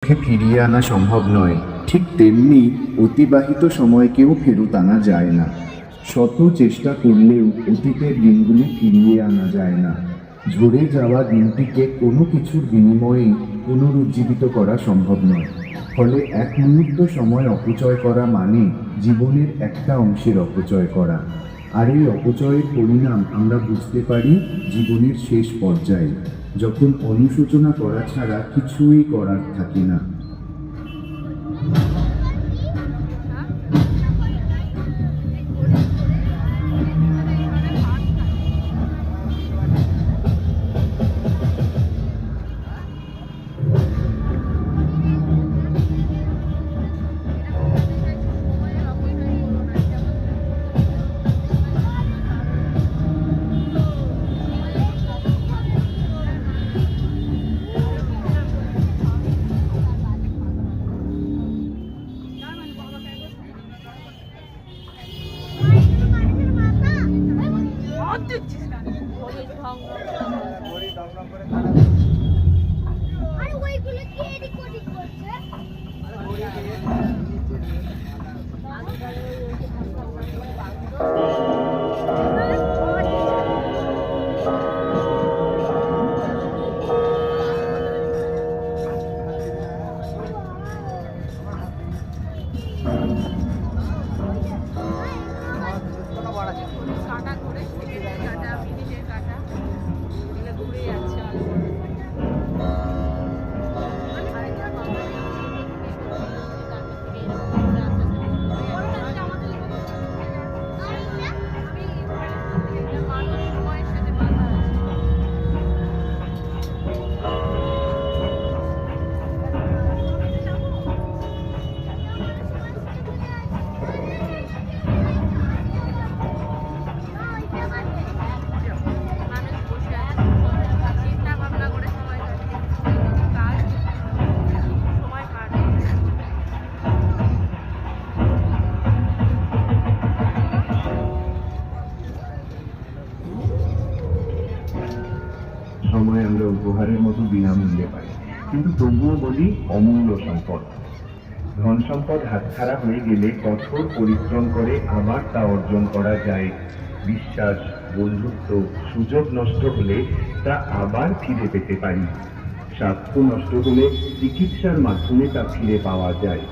সুখে ফিরিয়ে আনা সম্ভব নয়, ঠিক তেমনি অতিবাহিত সময়কেও ফেরত আনা যায় না। শত চেষ্টা করলেও অতীতের দিনগুলি ফিরিয়ে আনা যায় না। ঝরে যাওয়া দিনটিকে কোনো কিছুর বিনিময়েই পুনরুজ্জীবিত করা সম্ভব নয়। ফলে এক মুহূর্ত সময় অপচয় করা মানে জীবনের একটা অংশের অপচয় করা। আর এই অপচয়ের পরিণাম আমরা বুঝতে পারি জীবনের শেষ পর্যায়ে, যখন অনুশোচনা করা ছাড়া কিছুই করার থাকে না। আরে ওইগুলো কি এডিট করছে? কাটা করে কাটা মিনিটের কাটা এগুলো ঘুরে যাচ্ছে সময়ের সাথে বাধা সময় আমরা উপহারের মতো বিনামূল্যে পাই, কিন্তু তবুও বলি অমূল্য সম্পদ। ধন সম্পদ হাতছাড়া হয়ে গেলে কঠোর পরিশ্রম করে আবার তা অর্জন করা যায়। বিশ্বাস, বন্ধুত্ব, সুযোগ নষ্ট হলে তা আবার ফিরে পেতে পারি। স্বাস্থ্য নষ্ট হলে চিকিৎসার মাধ্যমে তা ফিরে পাওয়া যায়।